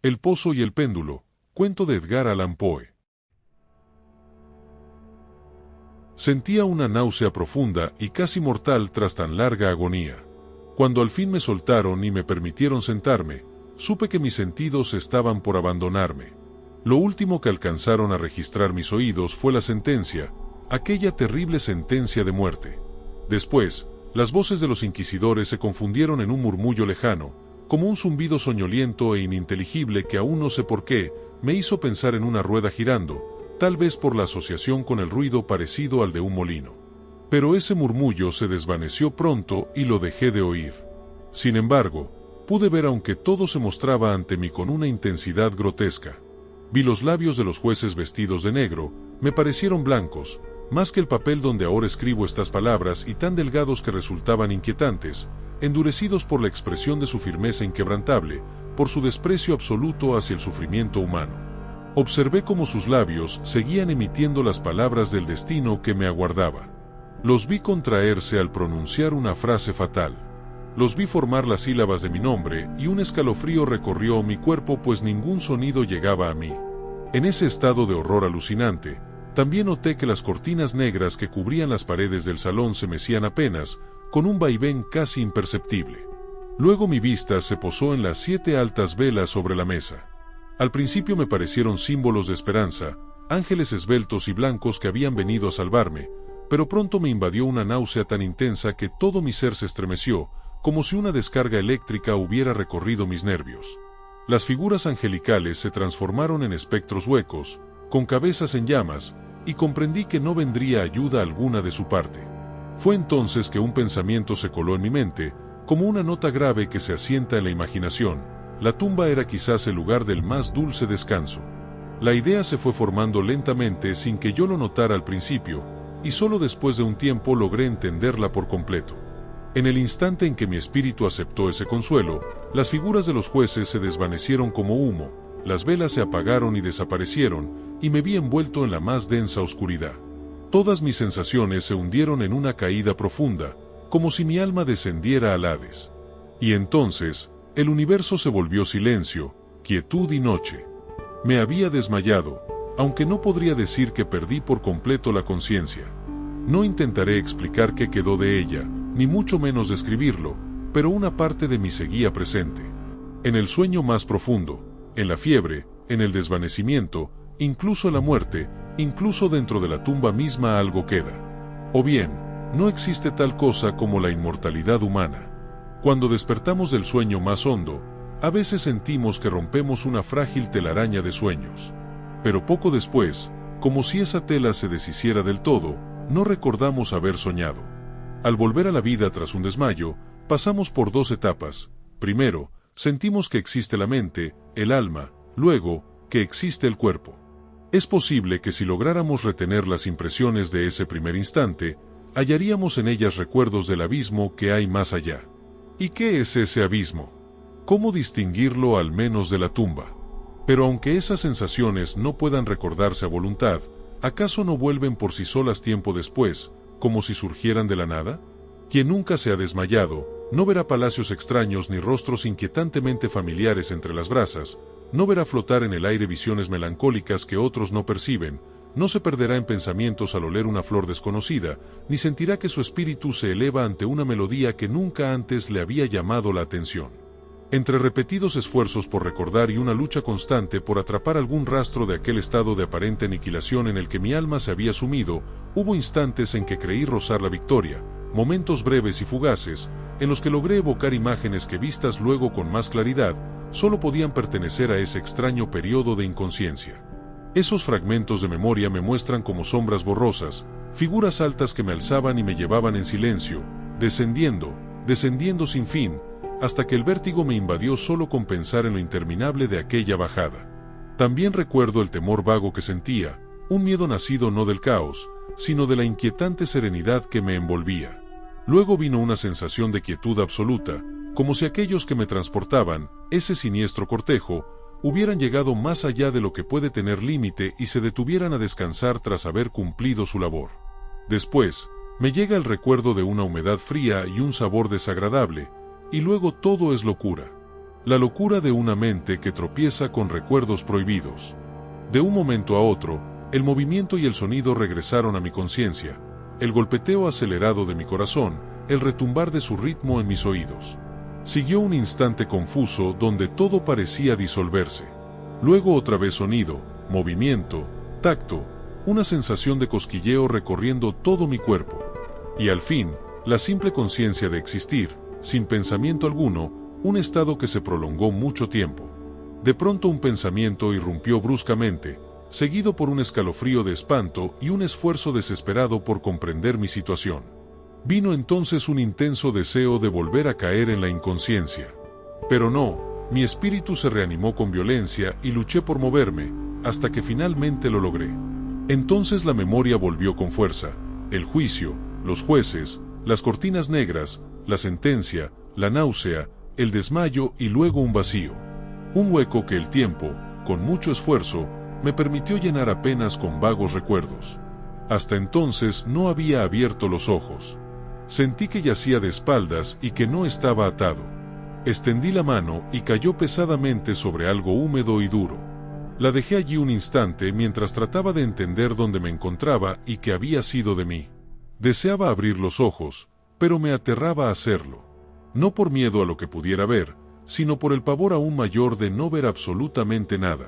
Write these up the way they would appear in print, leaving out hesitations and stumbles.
El pozo y el péndulo, cuento de Edgar Allan Poe. Sentía una náusea profunda y casi mortal tras tan larga agonía. Cuando al fin me soltaron y me permitieron sentarme, supe que mis sentidos estaban por abandonarme. Lo último que alcanzaron a registrar mis oídos fue la sentencia, aquella terrible sentencia de muerte. Después, las voces de los inquisidores se confundieron en un murmullo lejano, como un zumbido soñoliento e ininteligible que aún no sé por qué, me hizo pensar en una rueda girando, tal vez por la asociación con el ruido parecido al de un molino. Pero ese murmullo se desvaneció pronto y lo dejé de oír. Sin embargo, pude ver aunque todo se mostraba ante mí con una intensidad grotesca. Vi los labios de los jueces vestidos de negro, me parecieron blancos, más que el papel donde ahora escribo estas palabras y tan delgados que resultaban inquietantes, endurecidos por la expresión de su firmeza inquebrantable, por su desprecio absoluto hacia el sufrimiento humano. Observé cómo sus labios seguían emitiendo las palabras del destino que me aguardaba. Los vi contraerse al pronunciar una frase fatal. Los vi formar las sílabas de mi nombre y un escalofrío recorrió mi cuerpo pues ningún sonido llegaba a mí. En ese estado de horror alucinante, también noté que las cortinas negras que cubrían las paredes del salón se mecían apenas, con un vaivén casi imperceptible. Luego mi vista se posó en las 7 altas velas sobre la mesa. Al principio me parecieron símbolos de esperanza, ángeles esbeltos y blancos que habían venido a salvarme, pero pronto me invadió una náusea tan intensa que todo mi ser se estremeció, como si una descarga eléctrica hubiera recorrido mis nervios. Las figuras angelicales se transformaron en espectros huecos, con cabezas en llamas, y comprendí que no vendría ayuda alguna de su parte. Fue entonces que un pensamiento se coló en mi mente, como una nota grave que se asienta en la imaginación. La tumba era quizás el lugar del más dulce descanso. La idea se fue formando lentamente sin que yo lo notara al principio, y solo después de un tiempo logré entenderla por completo. En el instante en que mi espíritu aceptó ese consuelo, las figuras de los jueces se desvanecieron como humo, las velas se apagaron y desaparecieron, y me vi envuelto en la más densa oscuridad. Todas mis sensaciones se hundieron en una caída profunda, como si mi alma descendiera al Hades. Y entonces, el universo se volvió silencio, quietud y noche. Me había desmayado, aunque no podría decir que perdí por completo la conciencia. No intentaré explicar qué quedó de ella, ni mucho menos describirlo, pero una parte de mí seguía presente. En el sueño más profundo, en la fiebre, en el desvanecimiento, incluso en la muerte, incluso dentro de la tumba misma algo queda. O bien, no existe tal cosa como la inmortalidad humana. Cuando despertamos del sueño más hondo, a veces sentimos que rompemos una frágil telaraña de sueños. Pero poco después, como si esa tela se deshiciera del todo, no recordamos haber soñado. Al volver a la vida tras un desmayo, pasamos por 2 etapas. Primero, sentimos que existe la mente, el alma, luego, que existe el cuerpo. Es posible que si lográramos retener las impresiones de ese primer instante, hallaríamos en ellas recuerdos del abismo que hay más allá. ¿Y qué es ese abismo? ¿Cómo distinguirlo al menos de la tumba? Pero aunque esas sensaciones no puedan recordarse a voluntad, ¿acaso no vuelven por sí solas tiempo después, como si surgieran de la nada? Quien nunca se ha desmayado, no verá palacios extraños ni rostros inquietantemente familiares entre las brasas, no verá flotar en el aire visiones melancólicas que otros no perciben, no se perderá en pensamientos al oler una flor desconocida, ni sentirá que su espíritu se eleva ante una melodía que nunca antes le había llamado la atención. Entre repetidos esfuerzos por recordar y una lucha constante por atrapar algún rastro de aquel estado de aparente aniquilación en el que mi alma se había sumido, hubo instantes en que creí rozar la victoria, momentos breves y fugaces, en los que logré evocar imágenes que vistas luego con más claridad, solo podían pertenecer a ese extraño periodo de inconsciencia. Esos fragmentos de memoria me muestran como sombras borrosas, figuras altas que me alzaban y me llevaban en silencio, descendiendo sin fin, hasta que el vértigo me invadió solo con pensar en lo interminable de aquella bajada. También recuerdo el temor vago que sentía, un miedo nacido no del caos, sino de la inquietante serenidad que me envolvía. Luego vino una sensación de quietud absoluta, como si aquellos que me transportaban, ese siniestro cortejo, hubieran llegado más allá de lo que puede tener límite y se detuvieran a descansar tras haber cumplido su labor. Después, me llega el recuerdo de una humedad fría y un sabor desagradable, y luego todo es locura. La locura de una mente que tropieza con recuerdos prohibidos. De un momento a otro, el movimiento y el sonido regresaron a mi conciencia, el golpeteo acelerado de mi corazón, el retumbar de su ritmo en mis oídos. Siguió un instante confuso donde todo parecía disolverse. Luego otra vez sonido, movimiento, tacto, una sensación de cosquilleo recorriendo todo mi cuerpo. Y al fin, la simple conciencia de existir, sin pensamiento alguno, un estado que se prolongó mucho tiempo. De pronto un pensamiento irrumpió bruscamente, seguido por un escalofrío de espanto y un esfuerzo desesperado por comprender mi situación. Vino entonces un intenso deseo de volver a caer en la inconsciencia. Pero no, mi espíritu se reanimó con violencia y luché por moverme, hasta que finalmente lo logré. Entonces la memoria volvió con fuerza, el juicio, los jueces, las cortinas negras, la sentencia, la náusea, el desmayo y luego un vacío. Un hueco que el tiempo, con mucho esfuerzo, me permitió llenar apenas con vagos recuerdos. Hasta entonces no había abierto los ojos. Sentí que yacía de espaldas y que no estaba atado. Extendí la mano y cayó pesadamente sobre algo húmedo y duro. La dejé allí un instante mientras trataba de entender dónde me encontraba y qué había sido de mí. Deseaba abrir los ojos, pero me aterraba hacerlo. No por miedo a lo que pudiera ver, sino por el pavor aún mayor de no ver absolutamente nada.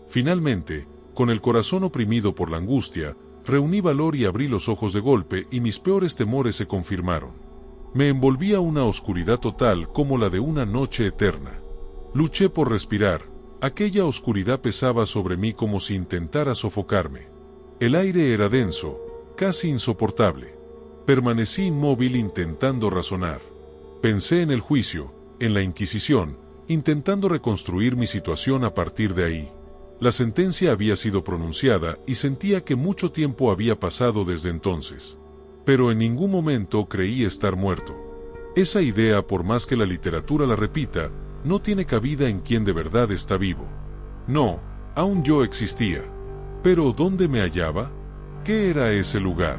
Finalmente, con el corazón oprimido por la angustia, reuní valor y abrí los ojos de golpe y mis peores temores se confirmaron. Me envolvía una oscuridad total como la de una noche eterna. Luché por respirar, aquella oscuridad pesaba sobre mí como si intentara sofocarme. El aire era denso, casi insoportable. Permanecí inmóvil intentando razonar. Pensé en el juicio, en la Inquisición, intentando reconstruir mi situación a partir de ahí. La sentencia había sido pronunciada y sentía que mucho tiempo había pasado desde entonces. Pero en ningún momento creí estar muerto. Esa idea, por más que la literatura la repita, no tiene cabida en quien de verdad está vivo. No, aún yo existía. Pero ¿dónde me hallaba? ¿Qué era ese lugar?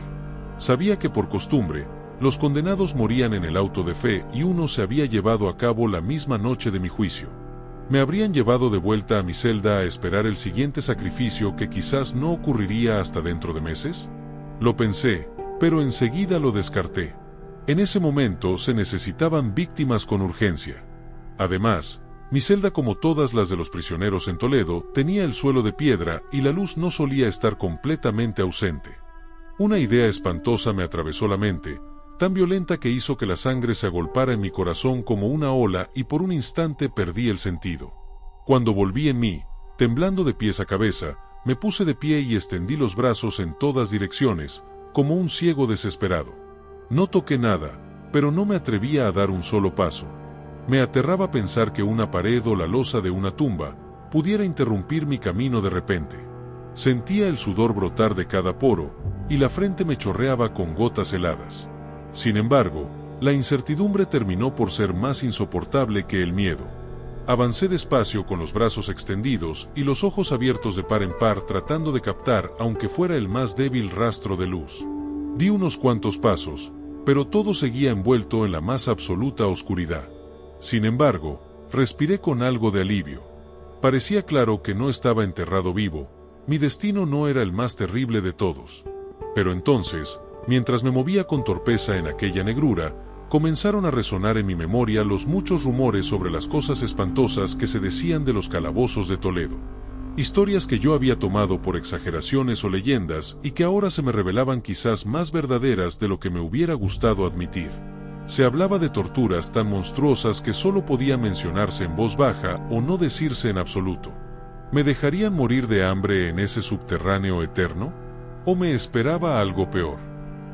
Sabía que por costumbre, los condenados morían en el auto de fe y uno se había llevado a cabo la misma noche de mi juicio. Me habrían llevado de vuelta a mi celda a esperar el siguiente sacrificio que quizás no ocurriría hasta dentro de meses. Lo pensé, pero enseguida lo descarté. En ese momento se necesitaban víctimas con urgencia. Además, mi celda, como todas las de los prisioneros en Toledo, tenía el suelo de piedra y la luz no solía estar completamente ausente. Una idea espantosa me atravesó la mente, tan violenta que hizo que la sangre se agolpara en mi corazón como una ola y por un instante perdí el sentido. Cuando volví en mí, temblando de pies a cabeza, me puse de pie y extendí los brazos en todas direcciones, como un ciego desesperado. No toqué nada, pero no me atrevía a dar un solo paso. Me aterraba pensar que una pared o la losa de una tumba pudiera interrumpir mi camino de repente. Sentía el sudor brotar de cada poro, y la frente me chorreaba con gotas heladas. Sin embargo, la incertidumbre terminó por ser más insoportable que el miedo. Avancé despacio con los brazos extendidos y los ojos abiertos de par en par tratando de captar, aunque fuera el más débil rastro de luz. Di unos cuantos pasos, pero todo seguía envuelto en la más absoluta oscuridad. Sin embargo, respiré con algo de alivio. Parecía claro que no estaba enterrado vivo, mi destino no era el más terrible de todos. Pero entonces, mientras me movía con torpeza en aquella negrura, comenzaron a resonar en mi memoria los muchos rumores sobre las cosas espantosas que se decían de los calabozos de Toledo. Historias que yo había tomado por exageraciones o leyendas y que ahora se me revelaban quizás más verdaderas de lo que me hubiera gustado admitir. Se hablaba de torturas tan monstruosas que solo podían mencionarse en voz baja o no decirse en absoluto. ¿Me dejarían morir de hambre en ese subterráneo eterno? ¿O me esperaba algo peor?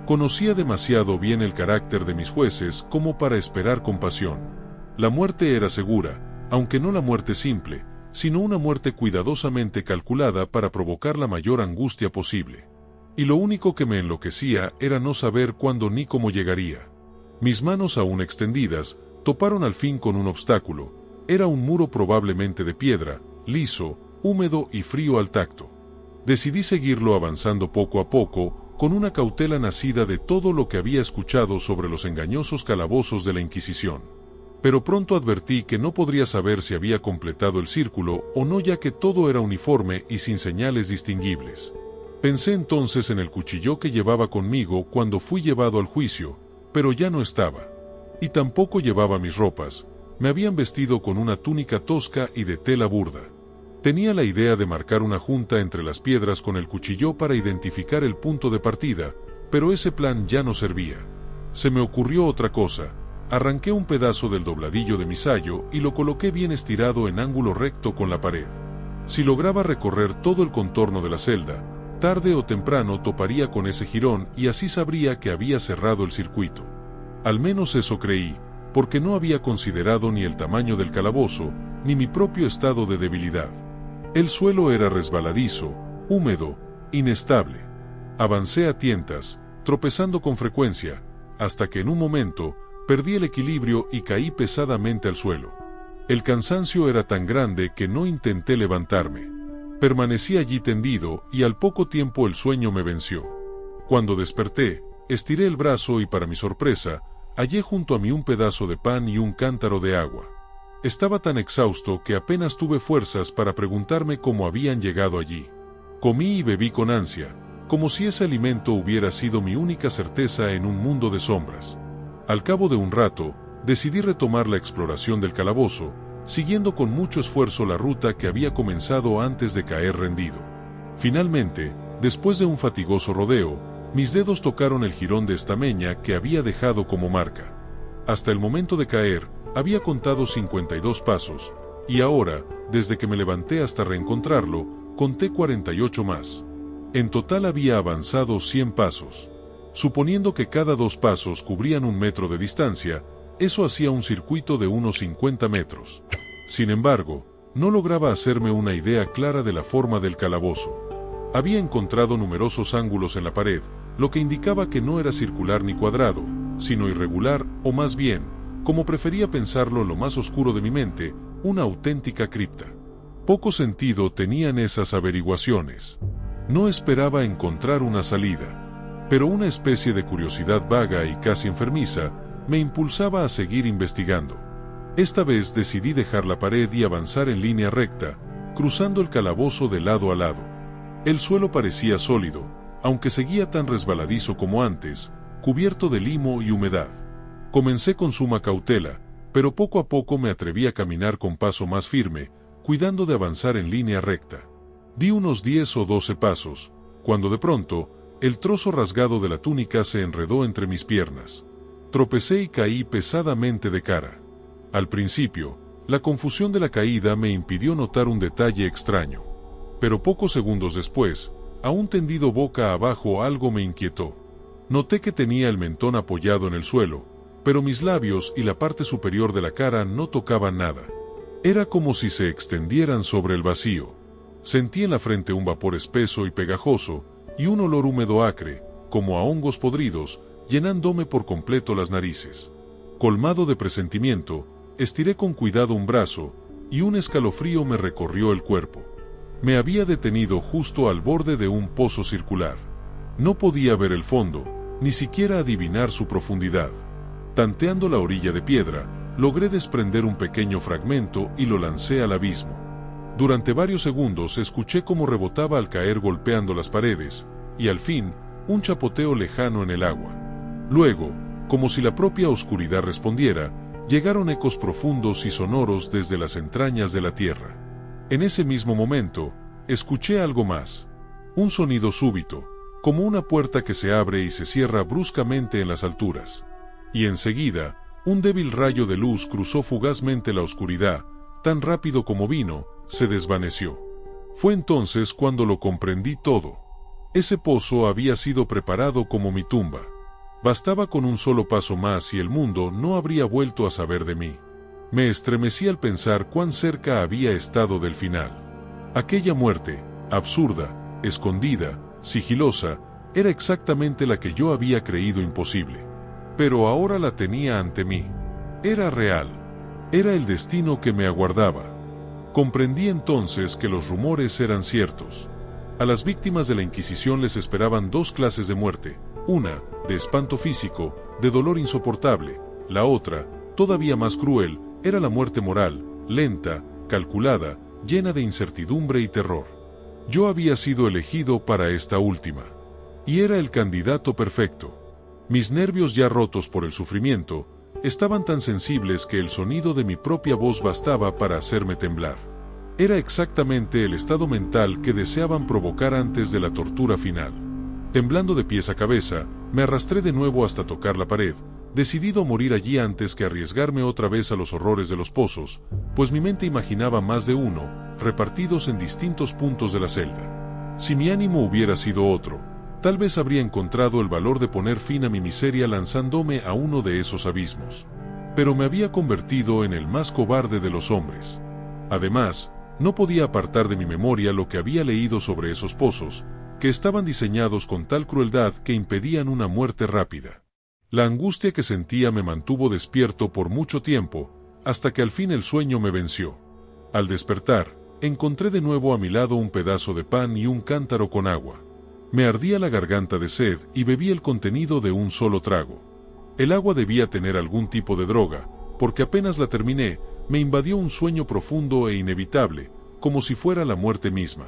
Conocía demasiado bien el carácter de mis jueces como para esperar compasión. La muerte era segura, aunque no la muerte simple, sino una muerte cuidadosamente calculada para provocar la mayor angustia posible. Y lo único que me enloquecía era no saber cuándo ni cómo llegaría. Mis manos aún extendidas, toparon al fin con un obstáculo. Era un muro probablemente de piedra, liso, húmedo y frío al tacto. Decidí seguirlo avanzando poco a poco, con una cautela nacida de todo lo que había escuchado sobre los engañosos calabozos de la Inquisición. Pero pronto advertí que no podría saber si había completado el círculo o no, ya que todo era uniforme y sin señales distinguibles. Pensé entonces en el cuchillo que llevaba conmigo cuando fui llevado al juicio, pero ya no estaba. Y tampoco llevaba mis ropas. Me habían vestido con una túnica tosca y de tela burda. Tenía la idea de marcar una junta entre las piedras con el cuchillo para identificar el punto de partida, pero ese plan ya no servía. Se me ocurrió otra cosa. Arranqué un pedazo del dobladillo de mi sayo y lo coloqué bien estirado en ángulo recto con la pared. Si lograba recorrer todo el contorno de la celda, tarde o temprano toparía con ese jirón y así sabría que había cerrado el circuito. Al menos eso creí, porque no había considerado ni el tamaño del calabozo, ni mi propio estado de debilidad. El suelo era resbaladizo, húmedo, inestable. Avancé a tientas, tropezando con frecuencia, hasta que en un momento perdí el equilibrio y caí pesadamente al suelo. El cansancio era tan grande que no intenté levantarme. Permanecí allí tendido y al poco tiempo el sueño me venció. Cuando desperté, estiré el brazo y para mi sorpresa, hallé junto a mí un pedazo de pan y un cántaro de agua. Estaba tan exhausto que apenas tuve fuerzas para preguntarme cómo habían llegado allí. Comí y bebí con ansia, como si ese alimento hubiera sido mi única certeza en un mundo de sombras. Al cabo de un rato, decidí retomar la exploración del calabozo, siguiendo con mucho esfuerzo la ruta que había comenzado antes de caer rendido. Finalmente, después de un fatigoso rodeo, mis dedos tocaron el jirón de estameña que había dejado como marca. Hasta el momento de caer, había contado 52 pasos, y ahora, desde que me levanté hasta reencontrarlo, conté 48 más. En total había avanzado 100 pasos. Suponiendo que cada 2 pasos cubrían 1 metro de distancia, eso hacía un circuito de unos 50 metros. Sin embargo, no lograba hacerme una idea clara de la forma del calabozo. Había encontrado numerosos ángulos en la pared, lo que indicaba que no era circular ni cuadrado, sino irregular, o más bien, como prefería pensarlo lo más oscuro de mi mente, una auténtica cripta. Poco sentido tenían esas averiguaciones. No esperaba encontrar una salida, pero una especie de curiosidad vaga y casi enfermiza me impulsaba a seguir investigando. Esta vez decidí dejar la pared y avanzar en línea recta, cruzando el calabozo de lado a lado. El suelo parecía sólido, aunque seguía tan resbaladizo como antes, cubierto de limo y humedad. Comencé con suma cautela, pero poco a poco me atreví a caminar con paso más firme, cuidando de avanzar en línea recta. Di unos 10 o 12 pasos, cuando de pronto, el trozo rasgado de la túnica se enredó entre mis piernas. Tropecé y caí pesadamente de cara. Al principio, la confusión de la caída me impidió notar un detalle extraño. Pero pocos segundos después, aún tendido boca abajo, algo me inquietó. Noté que tenía el mentón apoyado en el suelo, pero mis labios y la parte superior de la cara no tocaban nada. Era como si se extendieran sobre el vacío. Sentí en la frente un vapor espeso y pegajoso, y un olor húmedo acre, como a hongos podridos, llenándome por completo las narices. Colmado de presentimiento, estiré con cuidado un brazo, y un escalofrío me recorrió el cuerpo. Me había detenido justo al borde de un pozo circular. No podía ver el fondo, ni siquiera adivinar su profundidad. Tanteando la orilla de piedra, logré desprender un pequeño fragmento y lo lancé al abismo. Durante varios segundos escuché cómo rebotaba al caer golpeando las paredes, y al fin, un chapoteo lejano en el agua. Luego, como si la propia oscuridad respondiera, llegaron ecos profundos y sonoros desde las entrañas de la tierra. En ese mismo momento, escuché algo más. Un sonido súbito, como una puerta que se abre y se cierra bruscamente en las alturas. Y enseguida, un débil rayo de luz cruzó fugazmente la oscuridad, tan rápido como vino, se desvaneció. Fue entonces cuando lo comprendí todo. Ese pozo había sido preparado como mi tumba. Bastaba con un solo paso más y el mundo no habría vuelto a saber de mí. Me estremecí al pensar cuán cerca había estado del final. Aquella muerte, absurda, escondida, sigilosa, era exactamente la que yo había creído imposible. Pero ahora la tenía ante mí. Era real. Era el destino que me aguardaba. Comprendí entonces que los rumores eran ciertos. A las víctimas de la Inquisición les esperaban 2 clases de muerte, una, de espanto físico, de dolor insoportable, la otra, todavía más cruel, era la muerte moral, lenta, calculada, llena de incertidumbre y terror. Yo había sido elegido para esta última. Y era el candidato perfecto. Mis nervios ya rotos por el sufrimiento, estaban tan sensibles que el sonido de mi propia voz bastaba para hacerme temblar. Era exactamente el estado mental que deseaban provocar antes de la tortura final. Temblando de pies a cabeza, me arrastré de nuevo hasta tocar la pared, decidido a morir allí antes que arriesgarme otra vez a los horrores de los pozos, pues mi mente imaginaba más de uno, repartidos en distintos puntos de la celda. Si mi ánimo hubiera sido otro, tal vez habría encontrado el valor de poner fin a mi miseria lanzándome a uno de esos abismos. Pero me había convertido en el más cobarde de los hombres. Además, no podía apartar de mi memoria lo que había leído sobre esos pozos, que estaban diseñados con tal crueldad que impedían una muerte rápida. La angustia que sentía me mantuvo despierto por mucho tiempo, hasta que al fin el sueño me venció. Al despertar, encontré de nuevo a mi lado un pedazo de pan y un cántaro con agua. Me ardía la garganta de sed y bebí el contenido de un solo trago. El agua debía tener algún tipo de droga, porque apenas la terminé, me invadió un sueño profundo e inevitable, como si fuera la muerte misma.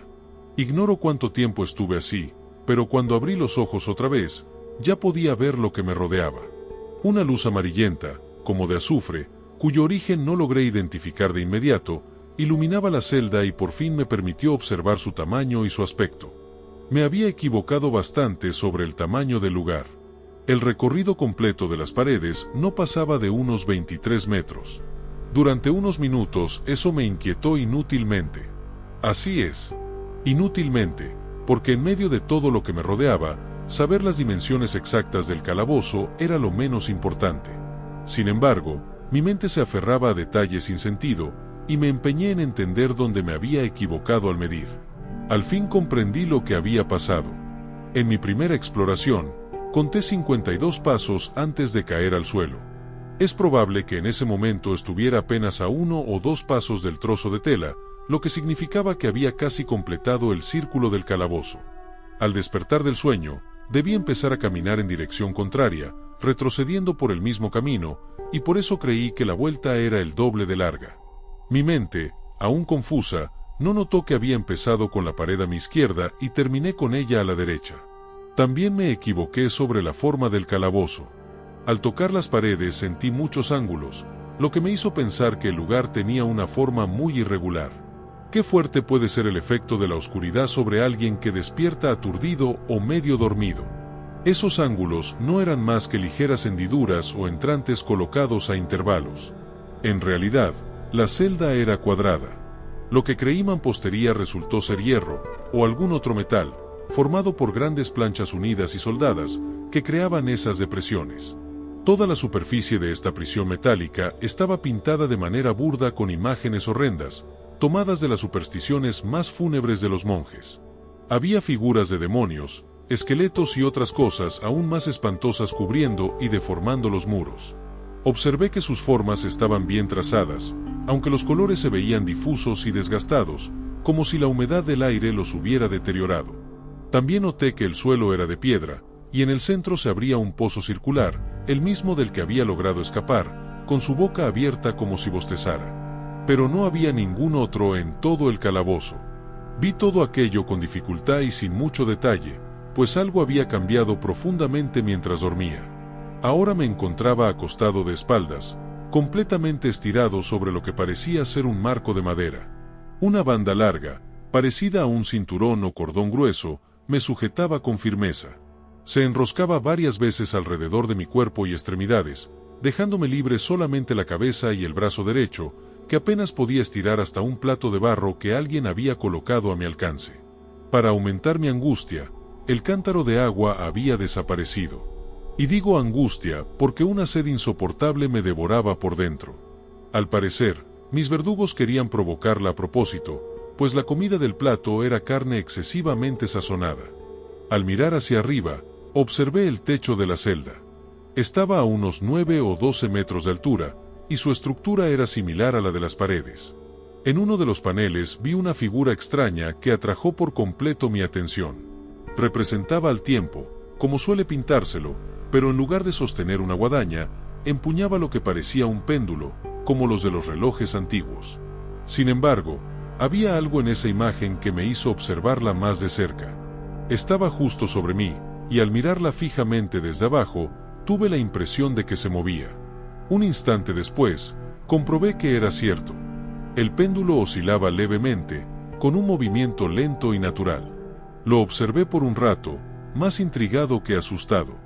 Ignoro cuánto tiempo estuve así, pero cuando abrí los ojos otra vez, ya podía ver lo que me rodeaba. Una luz amarillenta, como de azufre, cuyo origen no logré identificar de inmediato, iluminaba la celda y por fin me permitió observar su tamaño y su aspecto. Me había equivocado bastante sobre el tamaño del lugar. El recorrido completo de las paredes no pasaba de unos 23 metros. Durante unos minutos eso me inquietó inútilmente. Así es, inútilmente, porque en medio de todo lo que me rodeaba, saber las dimensiones exactas del calabozo era lo menos importante. Sin embargo, mi mente se aferraba a detalles sin sentido, y me empeñé en entender dónde me había equivocado al medir. Al fin comprendí lo que había pasado. En mi primera exploración, conté 52 pasos antes de caer al suelo. Es probable que en ese momento estuviera apenas a 1 o 2 pasos del trozo de tela, lo que significaba que había casi completado el círculo del calabozo. Al despertar del sueño, debí empezar a caminar en dirección contraria, retrocediendo por el mismo camino, y por eso creí que la vuelta era el doble de larga. Mi mente, aún confusa, no notó que había empezado con la pared a mi izquierda y terminé con ella a la derecha. También me equivoqué sobre la forma del calabozo. Al tocar las paredes sentí muchos ángulos, lo que me hizo pensar que el lugar tenía una forma muy irregular. Qué fuerte puede ser el efecto de la oscuridad sobre alguien que despierta aturdido o medio dormido. Esos ángulos no eran más que ligeras hendiduras o entrantes colocados a intervalos. En realidad, la celda era cuadrada. Lo que creí mampostería resultó ser hierro, o algún otro metal, formado por grandes planchas unidas y soldadas, que creaban esas depresiones. Toda la superficie de esta prisión metálica estaba pintada de manera burda con imágenes horrendas, tomadas de las supersticiones más fúnebres de los monjes. Había figuras de demonios, esqueletos y otras cosas aún más espantosas cubriendo y deformando los muros. Observé que sus formas estaban bien trazadas, aunque los colores se veían difusos y desgastados, como si la humedad del aire los hubiera deteriorado. También noté que el suelo era de piedra, y en el centro se abría un pozo circular, el mismo del que había logrado escapar, con su boca abierta como si bostezara. Pero no había ningún otro en todo el calabozo. Vi todo aquello con dificultad y sin mucho detalle, pues algo había cambiado profundamente mientras dormía. Ahora me encontraba acostado de espaldas, completamente estirado sobre lo que parecía ser un marco de madera. Una banda larga, parecida a un cinturón o cordón grueso, me sujetaba con firmeza. Se enroscaba varias veces alrededor de mi cuerpo y extremidades, dejándome libre solamente la cabeza y el brazo derecho, que apenas podía estirar hasta un plato de barro que alguien había colocado a mi alcance. Para aumentar mi angustia, el cántaro de agua había desaparecido. Y digo angustia porque una sed insoportable me devoraba por dentro. Al parecer, mis verdugos querían provocarla a propósito, pues la comida del plato era carne excesivamente sazonada. Al mirar hacia arriba, observé el techo de la celda. Estaba a unos 9 o 12 metros de altura, y su estructura era similar a la de las paredes. En uno de los paneles vi una figura extraña que atrajo por completo mi atención. Representaba al tiempo, como suele pintárselo, pero en lugar de sostener una guadaña, empuñaba lo que parecía un péndulo, como los de los relojes antiguos. Sin embargo, había algo en esa imagen que me hizo observarla más de cerca. Estaba justo sobre mí, y al mirarla fijamente desde abajo, tuve la impresión de que se movía. Un instante después, comprobé que era cierto. El péndulo oscilaba levemente, con un movimiento lento y natural. Lo observé por un rato, más intrigado que asustado.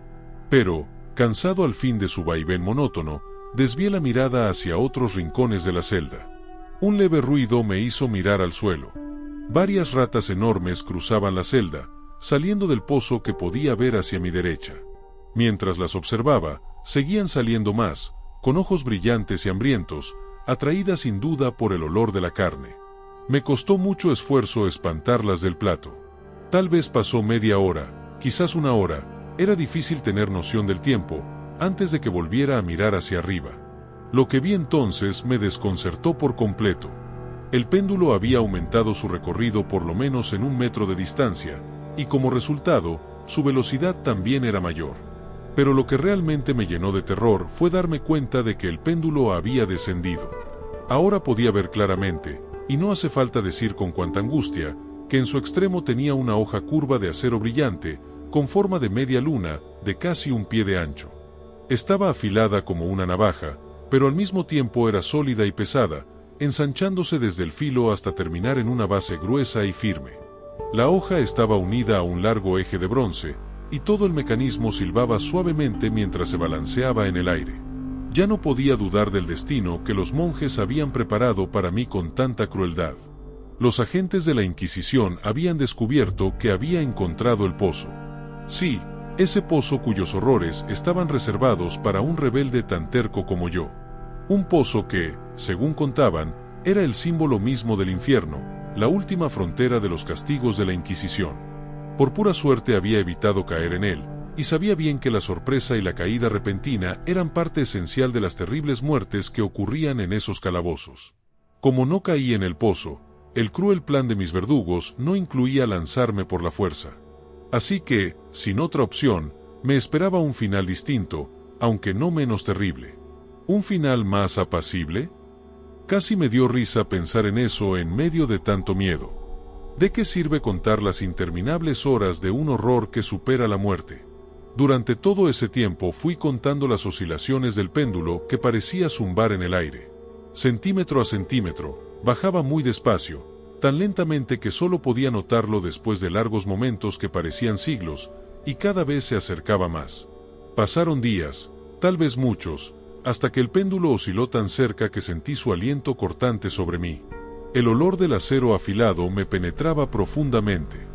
Pero, cansado al fin de su vaivén monótono, desvié la mirada hacia otros rincones de la celda. Un leve ruido me hizo mirar al suelo. Varias ratas enormes cruzaban la celda, saliendo del pozo que podía ver hacia mi derecha. Mientras las observaba, seguían saliendo más, con ojos brillantes y hambrientos, atraídas sin duda por el olor de la carne. Me costó mucho esfuerzo espantarlas del plato. Tal vez pasó media hora, quizás una hora, era difícil tener noción del tiempo, antes de que volviera a mirar hacia arriba. Lo que vi entonces me desconcertó por completo. El péndulo había aumentado su recorrido por lo menos en 1 metro de distancia, y como resultado, su velocidad también era mayor. Pero lo que realmente me llenó de terror fue darme cuenta de que el péndulo había descendido. Ahora podía ver claramente, y no hace falta decir con cuánta angustia, que en su extremo tenía una hoja curva de acero brillante, con forma de media luna, de casi 1 pie de ancho. Estaba afilada como una navaja, pero al mismo tiempo era sólida y pesada, ensanchándose desde el filo hasta terminar en una base gruesa y firme. La hoja estaba unida a un largo eje de bronce, y todo el mecanismo silbaba suavemente mientras se balanceaba en el aire. Ya no podía dudar del destino que los monjes habían preparado para mí con tanta crueldad. Los agentes de la Inquisición habían descubierto que había encontrado el pozo. Sí, ese pozo cuyos horrores estaban reservados para un rebelde tan terco como yo. Un pozo que, según contaban, era el símbolo mismo del infierno, la última frontera de los castigos de la Inquisición. Por pura suerte había evitado caer en él, y sabía bien que la sorpresa y la caída repentina eran parte esencial de las terribles muertes que ocurrían en esos calabozos. Como no caí en el pozo, el cruel plan de mis verdugos no incluía lanzarme por la fuerza. Así que, sin otra opción, me esperaba un final distinto, aunque no menos terrible. ¿Un final más apacible? Casi me dio risa pensar en eso en medio de tanto miedo. ¿De qué sirve contar las interminables horas de un horror que supera la muerte? Durante todo ese tiempo fui contando las oscilaciones del péndulo que parecía zumbar en el aire. Centímetro a centímetro, bajaba muy despacio, tan lentamente que solo podía notarlo después de largos momentos que parecían siglos, y cada vez se acercaba más. Pasaron días, tal vez muchos, hasta que el péndulo osciló tan cerca que sentí su aliento cortante sobre mí. El olor del acero afilado me penetraba profundamente.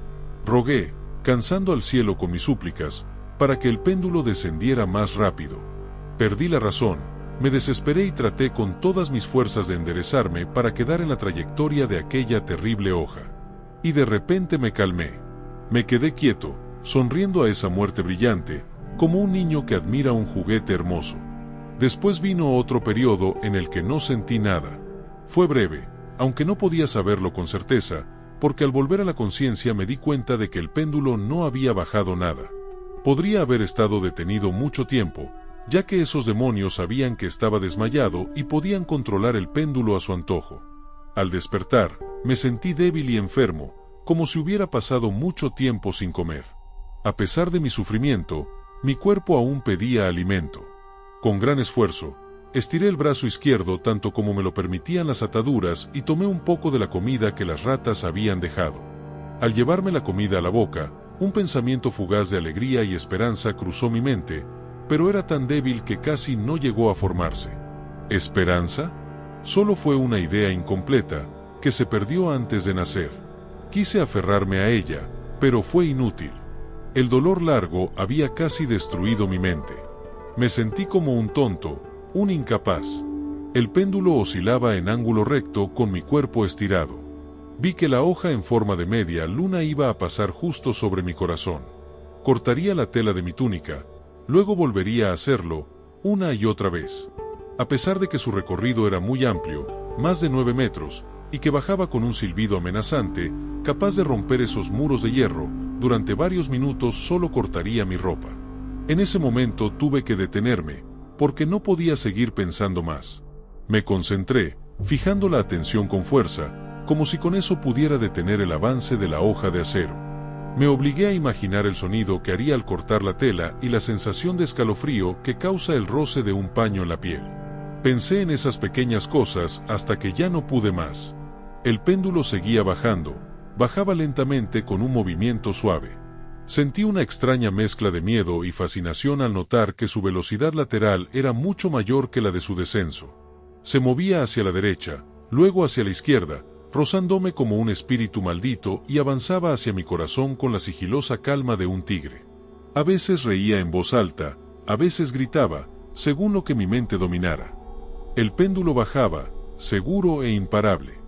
Rogué, cansando al cielo con mis súplicas, para que el péndulo descendiera más rápido. Perdí la razón, me desesperé y traté con todas mis fuerzas de enderezarme para quedar en la trayectoria de aquella terrible hoja. Y de repente me calmé. Me quedé quieto, sonriendo a esa muerte brillante, como un niño que admira un juguete hermoso. Después vino otro periodo en el que no sentí nada. Fue breve, aunque no podía saberlo con certeza, porque al volver a la conciencia me di cuenta de que el péndulo no había bajado nada. Podría haber estado detenido mucho tiempo, ya que esos demonios sabían que estaba desmayado y podían controlar el péndulo a su antojo. Al despertar, me sentí débil y enfermo, como si hubiera pasado mucho tiempo sin comer. A pesar de mi sufrimiento, mi cuerpo aún pedía alimento. Con gran esfuerzo, estiré el brazo izquierdo tanto como me lo permitían las ataduras y tomé un poco de la comida que las ratas habían dejado. Al llevarme la comida a la boca, un pensamiento fugaz de alegría y esperanza cruzó mi mente, pero era tan débil que casi no llegó a formarse. ¿Esperanza? Solo fue una idea incompleta, que se perdió antes de nacer. Quise aferrarme a ella, pero fue inútil. El dolor largo había casi destruido mi mente. Me sentí como un tonto, un incapaz. El péndulo oscilaba en ángulo recto con mi cuerpo estirado. Vi que la hoja en forma de media luna iba a pasar justo sobre mi corazón. Cortaría la tela de mi túnica, luego volvería a hacerlo, una y otra vez. A pesar de que su recorrido era muy amplio, más de 9 metros, y que bajaba con un silbido amenazante, capaz de romper esos muros de hierro, durante varios minutos solo cortaría mi ropa. En ese momento tuve que detenerme, porque no podía seguir pensando más. Me concentré, fijando la atención con fuerza, como si con eso pudiera detener el avance de la hoja de acero. Me obligué a imaginar el sonido que haría al cortar la tela y la sensación de escalofrío que causa el roce de un paño en la piel. Pensé en esas pequeñas cosas hasta que ya no pude más. El péndulo seguía bajando, bajaba lentamente con un movimiento suave. Sentí una extraña mezcla de miedo y fascinación al notar que su velocidad lateral era mucho mayor que la de su descenso. Se movía hacia la derecha, luego hacia la izquierda, rozándome como un espíritu maldito y avanzaba hacia mi corazón con la sigilosa calma de un tigre. A veces reía en voz alta, a veces gritaba, según lo que mi mente dominara. El péndulo bajaba, seguro e imparable.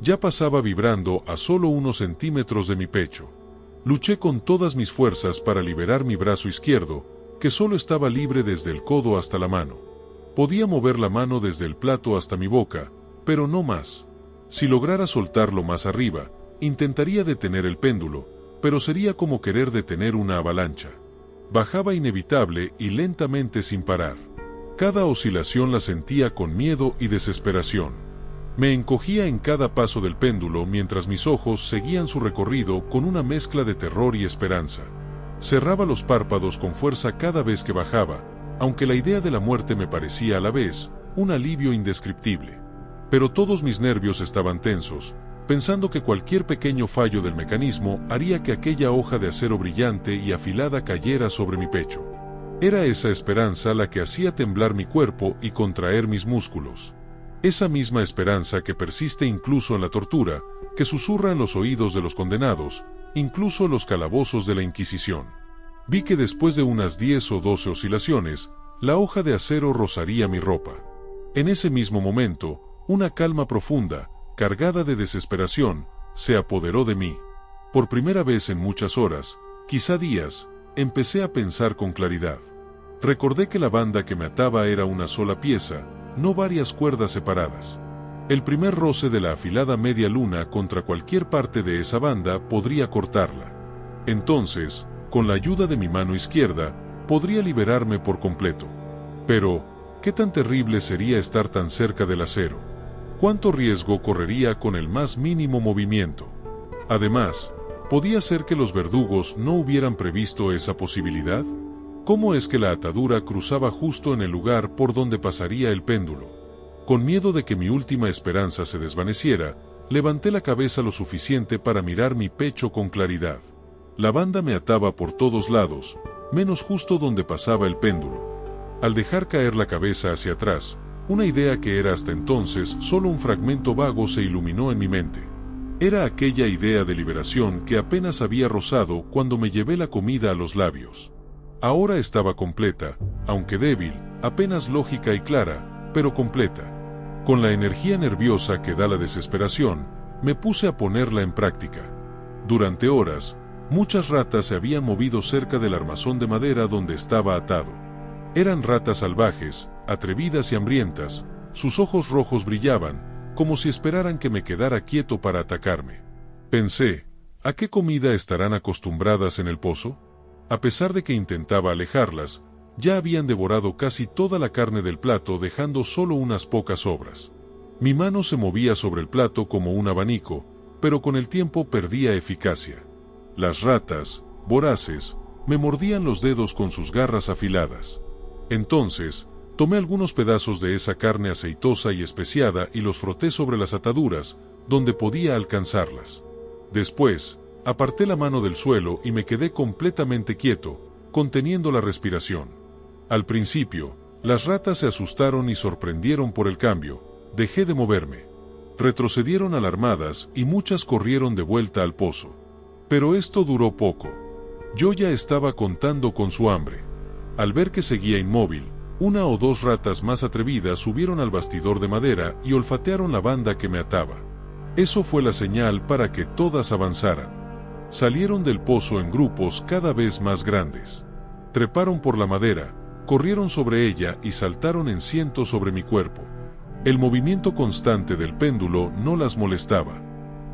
Ya pasaba vibrando a solo unos centímetros de mi pecho. Luché con todas mis fuerzas para liberar mi brazo izquierdo, que solo estaba libre desde el codo hasta la mano. Podía mover la mano desde el plato hasta mi boca, pero no más. Si lograra soltarlo más arriba, intentaría detener el péndulo, pero sería como querer detener una avalancha. Bajaba inevitable y lentamente sin parar. Cada oscilación la sentía con miedo y desesperación. Me encogía en cada paso del péndulo mientras mis ojos seguían su recorrido con una mezcla de terror y esperanza. Cerraba los párpados con fuerza cada vez que bajaba, aunque la idea de la muerte me parecía a la vez un alivio indescriptible. Pero todos mis nervios estaban tensos, pensando que cualquier pequeño fallo del mecanismo haría que aquella hoja de acero brillante y afilada cayera sobre mi pecho. Era esa esperanza la que hacía temblar mi cuerpo y contraer mis músculos. Esa misma esperanza que persiste incluso en la tortura, que susurra en los oídos de los condenados, incluso en los calabozos de la Inquisición. Vi que después de unas 10 o 12 oscilaciones, la hoja de acero rozaría mi ropa. En ese mismo momento, una calma profunda, cargada de desesperación, se apoderó de mí. Por primera vez en muchas horas, quizá días, empecé a pensar con claridad. Recordé que la banda que me ataba era una sola pieza, no varias cuerdas separadas. El primer roce de la afilada media luna contra cualquier parte de esa banda podría cortarla. Entonces, con la ayuda de mi mano izquierda, podría liberarme por completo. Pero, ¿qué tan terrible sería estar tan cerca del acero? ¿Cuánto riesgo correría con el más mínimo movimiento? Además, ¿podía ser que los verdugos no hubieran previsto esa posibilidad? ¿Cómo es que la atadura cruzaba justo en el lugar por donde pasaría el péndulo? Con miedo de que mi última esperanza se desvaneciera, levanté la cabeza lo suficiente para mirar mi pecho con claridad. La banda me ataba por todos lados, menos justo donde pasaba el péndulo. Al dejar caer la cabeza hacia atrás, una idea que era hasta entonces solo un fragmento vago se iluminó en mi mente. Era aquella idea de liberación que apenas había rozado cuando me llevé la comida a los labios. Ahora estaba completa, aunque débil, apenas lógica y clara, pero completa. Con la energía nerviosa que da la desesperación, me puse a ponerla en práctica. Durante horas, muchas ratas se habían movido cerca del armazón de madera donde estaba atado. Eran ratas salvajes, atrevidas y hambrientas, sus ojos rojos brillaban, como si esperaran que me quedara quieto para atacarme. Pensé, ¿a qué comida estarán acostumbradas en el pozo? A pesar de que intentaba alejarlas, ya habían devorado casi toda la carne del plato dejando solo unas pocas sobras. Mi mano se movía sobre el plato como un abanico, pero con el tiempo perdía eficacia. Las ratas, voraces, me mordían los dedos con sus garras afiladas. Entonces, tomé algunos pedazos de esa carne aceitosa y especiada y los froté sobre las ataduras, donde podía alcanzarlas. Después, aparté la mano del suelo y me quedé completamente quieto, conteniendo la respiración. Al principio, las ratas se asustaron y sorprendieron por el cambio. Dejé de moverme. Retrocedieron alarmadas y muchas corrieron de vuelta al pozo. Pero esto duró poco. Yo ya estaba contando con su hambre. Al ver que seguía inmóvil, una o dos ratas más atrevidas subieron al bastidor de madera y olfatearon la banda que me ataba. Eso fue la señal para que todas avanzaran. Salieron del pozo en grupos cada vez más grandes. Treparon por la madera, corrieron sobre ella y saltaron en cientos sobre mi cuerpo. El movimiento constante del péndulo no las molestaba.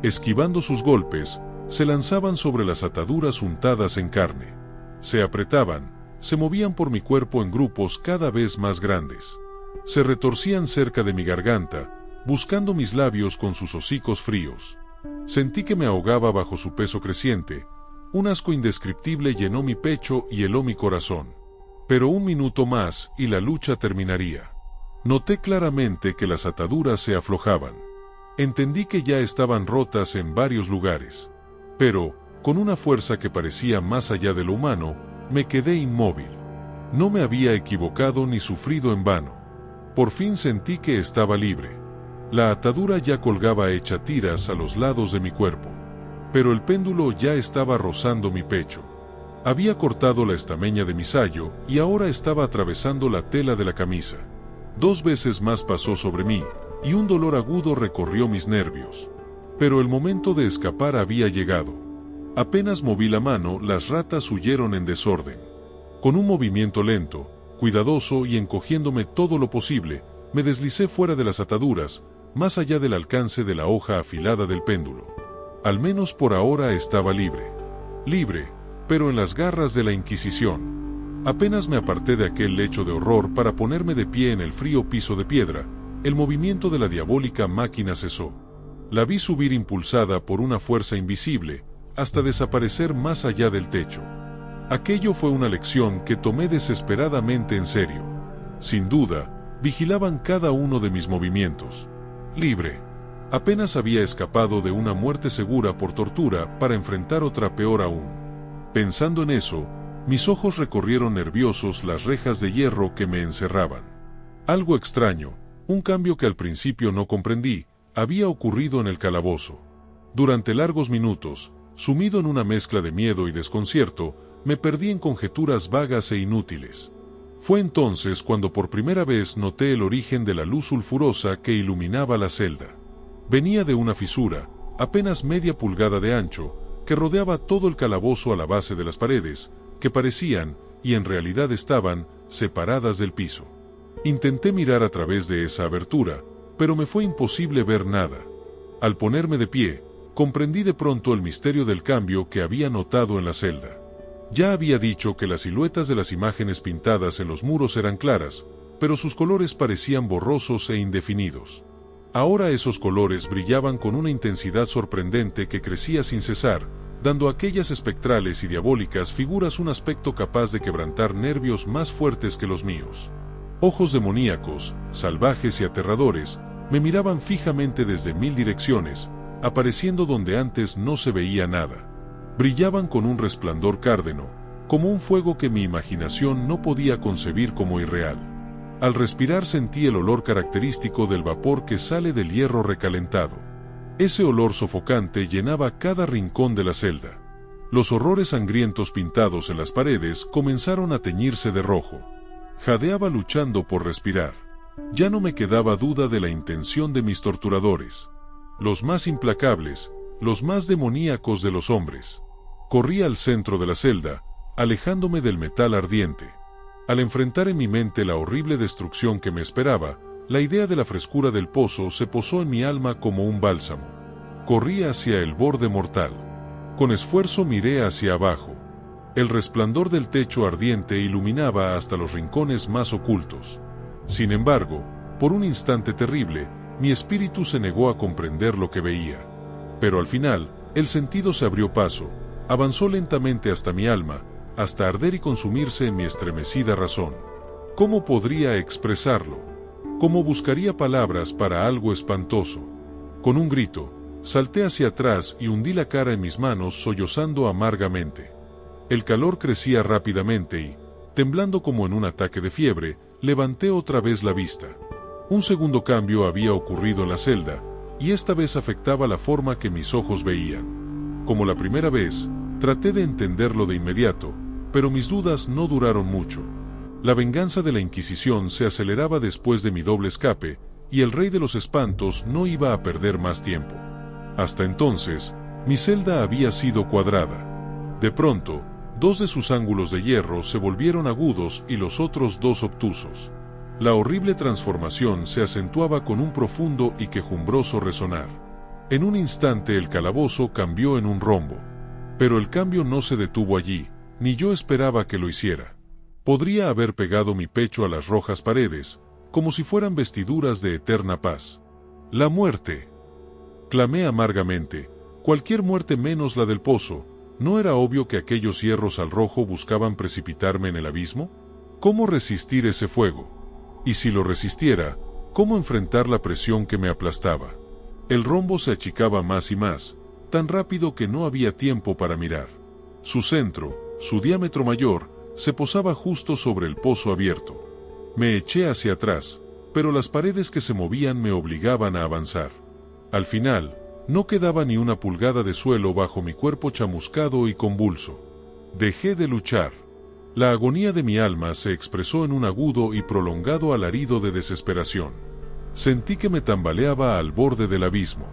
Esquivando sus golpes, se lanzaban sobre las ataduras untadas en carne. Se apretaban, se movían por mi cuerpo en grupos cada vez más grandes. Se retorcían cerca de mi garganta, buscando mis labios con sus hocicos fríos. Sentí que me ahogaba bajo su peso creciente. Un asco indescriptible llenó mi pecho y heló mi corazón. Pero un minuto más y la lucha terminaría. Noté claramente que las ataduras se aflojaban. Entendí que ya estaban rotas en varios lugares. Pero, con una fuerza que parecía más allá de lo humano, me quedé inmóvil. No me había equivocado ni sufrido en vano. Por fin sentí que estaba libre. La atadura ya colgaba hecha tiras a los lados de mi cuerpo. Pero el péndulo ya estaba rozando mi pecho. Había cortado la estameña de mi sayo y ahora estaba atravesando la tela de la camisa. 2 veces más pasó sobre mí, y un dolor agudo recorrió mis nervios. Pero el momento de escapar había llegado. Apenas moví la mano, las ratas huyeron en desorden. Con un movimiento lento, cuidadoso y encogiéndome todo lo posible, me deslicé fuera de las ataduras, más allá del alcance de la hoja afilada del péndulo. Al menos por ahora estaba libre. Libre, pero en las garras de la Inquisición. Apenas me aparté de aquel lecho de horror para ponerme de pie en el frío piso de piedra, el movimiento de la diabólica máquina cesó. La vi subir impulsada por una fuerza invisible, hasta desaparecer más allá del techo. Aquello fue una lección que tomé desesperadamente en serio. Sin duda, vigilaban cada uno de mis movimientos. Libre. Apenas había escapado de una muerte segura por tortura para enfrentar otra peor aún. Pensando en eso, mis ojos recorrieron nerviosos las rejas de hierro que me encerraban. Algo extraño, un cambio que al principio no comprendí, había ocurrido en el calabozo. Durante largos minutos, sumido en una mezcla de miedo y desconcierto, me perdí en conjeturas vagas e inútiles. Fue entonces cuando por primera vez noté el origen de la luz sulfurosa que iluminaba la celda. Venía de una fisura, apenas media pulgada de ancho, que rodeaba todo el calabozo a la base de las paredes, que parecían, y en realidad estaban, separadas del piso. Intenté mirar a través de esa abertura, pero me fue imposible ver nada. Al ponerme de pie, comprendí de pronto el misterio del cambio que había notado en la celda. Ya había dicho que las siluetas de las imágenes pintadas en los muros eran claras, pero sus colores parecían borrosos e indefinidos. Ahora esos colores brillaban con una intensidad sorprendente que crecía sin cesar, dando a aquellas espectrales y diabólicas figuras un aspecto capaz de quebrantar nervios más fuertes que los míos. Ojos demoníacos, salvajes y aterradores, me miraban fijamente desde 1000 direcciones, apareciendo donde antes no se veía nada. Brillaban con un resplandor cárdeno, como un fuego que mi imaginación no podía concebir como irreal. Al respirar sentí el olor característico del vapor que sale del hierro recalentado. Ese olor sofocante llenaba cada rincón de la celda. Los horrores sangrientos pintados en las paredes comenzaron a teñirse de rojo. Jadeaba luchando por respirar. Ya no me quedaba duda de la intención de mis torturadores. Los más implacables, los más demoníacos de los hombres. Corrí al centro de la celda, alejándome del metal ardiente. Al enfrentar en mi mente la horrible destrucción que me esperaba, la idea de la frescura del pozo se posó en mi alma como un bálsamo. Corrí hacia el borde mortal. Con esfuerzo miré hacia abajo. El resplandor del techo ardiente iluminaba hasta los rincones más ocultos. Sin embargo, por un instante terrible, mi espíritu se negó a comprender lo que veía. Pero al final, el sentido se abrió paso, avanzó lentamente hasta mi alma, hasta arder y consumirse en mi estremecida razón. ¿Cómo podría expresarlo? ¿Cómo buscaría palabras para algo espantoso? Con un grito, salté hacia atrás y hundí la cara en mis manos sollozando amargamente. El calor crecía rápidamente y, temblando como en un ataque de fiebre, levanté otra vez la vista. Un segundo cambio había ocurrido en la celda, y esta vez afectaba la forma que mis ojos veían. Como la primera vez, traté de entenderlo de inmediato, pero mis dudas no duraron mucho. La venganza de la Inquisición se aceleraba después de mi doble escape, y el Rey de los Espantos no iba a perder más tiempo. Hasta entonces, mi celda había sido cuadrada. De pronto, 2 de sus ángulos de hierro se volvieron agudos y los otros 2 obtusos. La horrible transformación se acentuaba con un profundo y quejumbroso resonar. En un instante el calabozo cambió en un rombo. Pero el cambio no se detuvo allí, ni yo esperaba que lo hiciera. Podría haber pegado mi pecho a las rojas paredes, como si fueran vestiduras de eterna paz. La muerte. Clamé amargamente, cualquier muerte menos la del pozo. ¿No era obvio que aquellos hierros al rojo buscaban precipitarme en el abismo? ¿Cómo resistir ese fuego? Y si lo resistiera, ¿cómo enfrentar la presión que me aplastaba? El rombo se achicaba más y más, tan rápido que no había tiempo para mirar. Su centro, su diámetro mayor, se posaba justo sobre el pozo abierto. Me eché hacia atrás, pero las paredes que se movían me obligaban a avanzar. Al final, no quedaba ni una pulgada de suelo bajo mi cuerpo chamuscado y convulso. Dejé de luchar. La agonía de mi alma se expresó en un agudo y prolongado alarido de desesperación. Sentí que me tambaleaba al borde del abismo.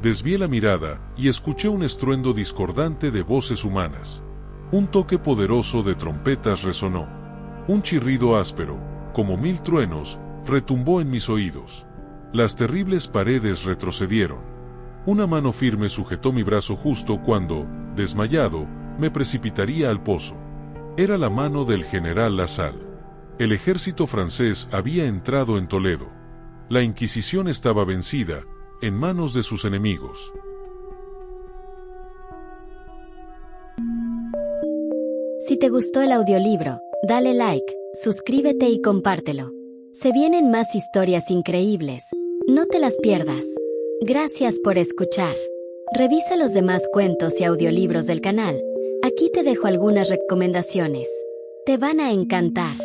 Desvié la mirada y escuché un estruendo discordante de voces humanas. Un toque poderoso de trompetas resonó. Un chirrido áspero, como 1000 truenos, retumbó en mis oídos. Las terribles paredes retrocedieron. Una mano firme sujetó mi brazo justo cuando, desmayado, me precipitaría al pozo. Era la mano del general Lasalle. El ejército francés había entrado en Toledo. La Inquisición estaba vencida, en manos de sus enemigos. Si te gustó el audiolibro, dale like, suscríbete y compártelo. Se vienen más historias increíbles. No te las pierdas. Gracias por escuchar. Revisa los demás cuentos y audiolibros del canal. Aquí te dejo algunas recomendaciones. Te van a encantar.